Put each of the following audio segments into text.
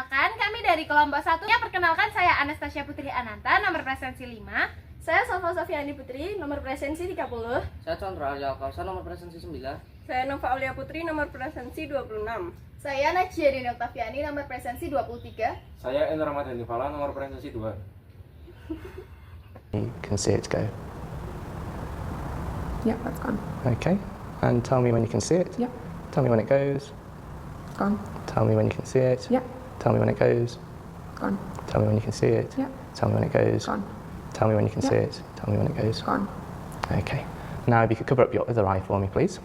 Perkenalkan, kami dari kelompok 1. Perkenalkan, saya Anastasia Putri Ananta, nomor presensi 5. Saya Salva Sofiani Putri, nomor presensi 30. Saya Chandra Arya Kausa, nomor presensi 9. Saya Nova Aulia Putri, nomor presensi 26. Saya Najia Dini Oktaviani, nomor presensi 23. Saya Endra Ramadhani Fala, nomor presensi 2. You can see it go. Yeah, that's gone. Okay, and tell me when you can see it. Yeah, Tell me when it goes. gone. Tell me when you can see it. Yeah, Tell me when it goes. gone. Tell me when you can see it. Yeah, Tell me when it goes. gone. Tell me when you can see Yeah. it. Tell me when it goes. Gone. Okay. Now if you could cover up your other eye for me, please.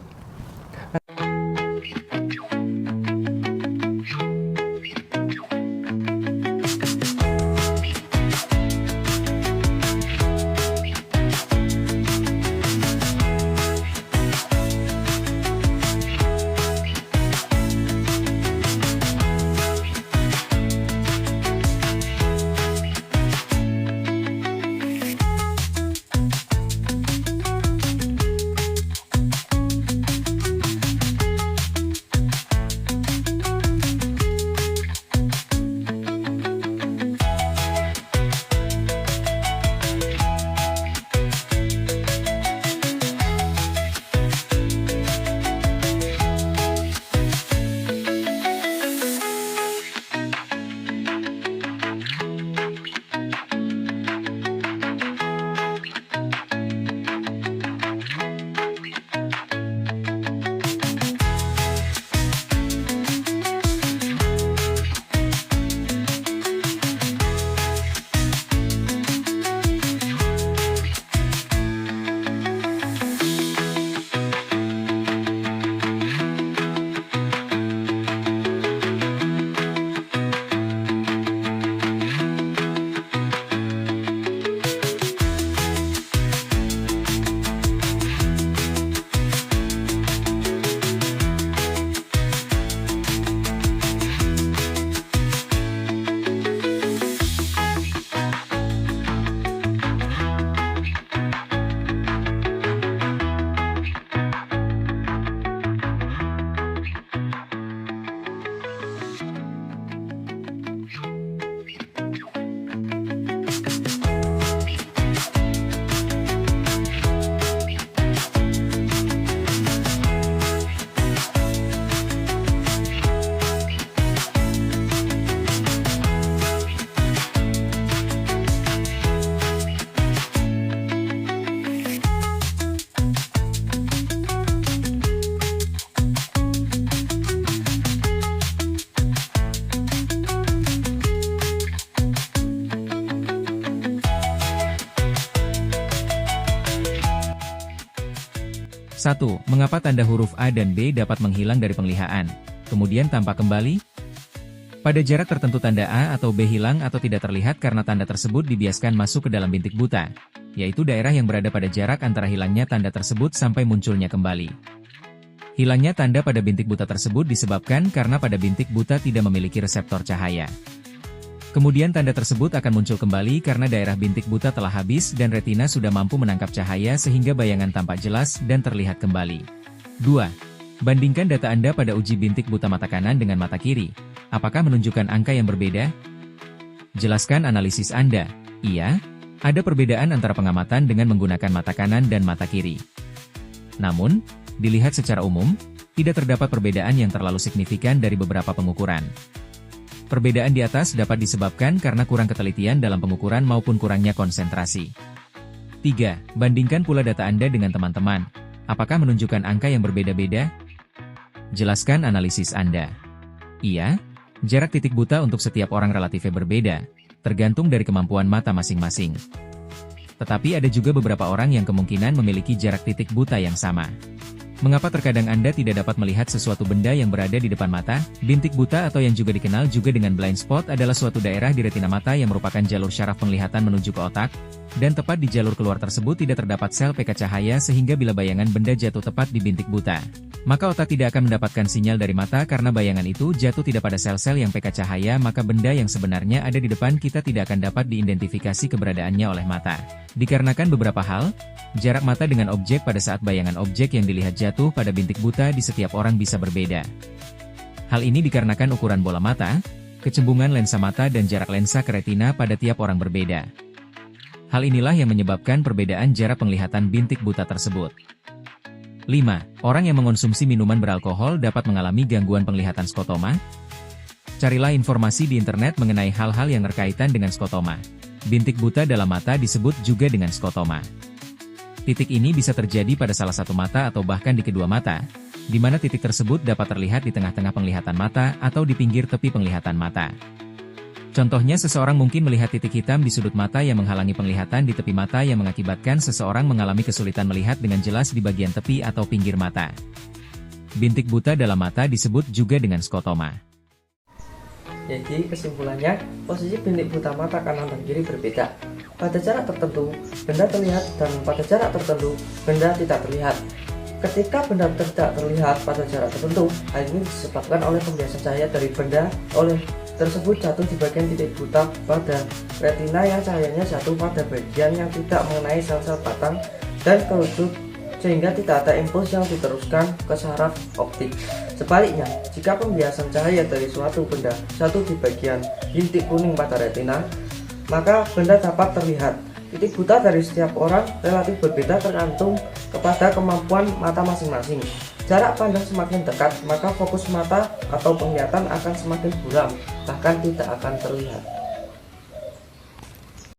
Satu, mengapa tanda huruf A dan B dapat menghilang dari penglihatan, kemudian tampak kembali? Pada jarak tertentu tanda A atau B hilang atau tidak terlihat karena tanda tersebut dibiaskan masuk ke dalam bintik buta, yaitu daerah yang berada pada jarak antara hilangnya tanda tersebut sampai munculnya kembali. Hilangnya tanda pada bintik buta tersebut disebabkan karena pada bintik buta tidak memiliki reseptor cahaya. Kemudian tanda tersebut akan muncul kembali karena daerah bintik buta telah habis dan retina sudah mampu menangkap cahaya sehingga bayangan tampak jelas dan terlihat kembali. 2. Bandingkan data Anda pada uji bintik buta mata kanan dengan mata kiri. Apakah menunjukkan angka yang berbeda? Jelaskan analisis Anda. Iya, ada perbedaan antara pengamatan dengan menggunakan mata kanan dan mata kiri. Namun, dilihat secara umum, tidak terdapat perbedaan yang terlalu signifikan dari beberapa pengukuran. Perbedaan di atas dapat disebabkan karena kurang ketelitian dalam pengukuran maupun kurangnya konsentrasi. 3. Bandingkan pula data Anda dengan teman-teman. Apakah menunjukkan angka yang berbeda-beda? Jelaskan analisis Anda. Iya, jarak titik buta untuk setiap orang relatifnya berbeda, tergantung dari kemampuan mata masing-masing. Tetapi ada juga beberapa orang yang kemungkinan memiliki jarak titik buta yang sama. Mengapa terkadang Anda tidak dapat melihat sesuatu benda yang berada di depan mata? Bintik buta atau yang juga dikenal juga dengan blind spot adalah suatu daerah di retina mata yang merupakan jalur syaraf penglihatan menuju ke otak, dan tepat di jalur keluar tersebut tidak terdapat sel PK cahaya sehingga bila bayangan benda jatuh tepat di bintik buta, maka otak tidak akan mendapatkan sinyal dari mata karena bayangan itu jatuh tidak pada sel-sel yang PK cahaya, maka benda yang sebenarnya ada di depan kita tidak akan dapat diidentifikasi keberadaannya oleh mata. Dikarenakan beberapa hal, jarak mata dengan objek pada saat bayangan objek yang dilihat jatuh pada bintik buta di setiap orang bisa berbeda. Hal ini dikarenakan ukuran bola mata, kecembungan lensa mata dan jarak lensa ke retina pada tiap orang berbeda. Hal inilah yang menyebabkan perbedaan jarak penglihatan bintik buta tersebut. 5. Orang yang mengonsumsi minuman beralkohol dapat mengalami gangguan penglihatan skotoma. Carilah informasi di internet mengenai hal-hal yang berkaitan dengan skotoma. Bintik buta dalam mata disebut juga dengan skotoma. Titik ini bisa terjadi pada salah satu mata atau bahkan di kedua mata, di mana titik tersebut dapat terlihat di tengah-tengah penglihatan mata atau di pinggir tepi penglihatan mata. Contohnya seseorang mungkin melihat titik hitam di sudut mata yang menghalangi penglihatan di tepi mata yang mengakibatkan seseorang mengalami kesulitan melihat dengan jelas di bagian tepi atau pinggir mata. Bintik buta dalam mata disebut juga dengan skotoma. Jadi kesimpulannya, posisi bintik buta mata kanan dan kiri berbeda. Pada jarak tertentu, benda terlihat dan pada jarak tertentu, benda tidak terlihat. Ketika benda tidak terlihat pada jarak tertentu, hal ini disebabkan oleh pembiasan cahaya dari benda oleh tersebut jatuh di bagian titik buta pada retina yang cahayanya jatuh pada bagian yang tidak mengenai sel-sel batang dan kerucut sehingga tidak ada impuls yang diteruskan ke saraf optik. Sebaliknya, jika pembiasan cahaya dari suatu benda jatuh di bagian bintik kuning pada retina, maka benda dapat terlihat. Titik buta dari setiap orang relatif berbeda tergantung kepada kemampuan mata masing-masing. Jarak pandang semakin dekat, maka fokus mata atau penglihatan akan semakin buram, bahkan tidak akan terlihat.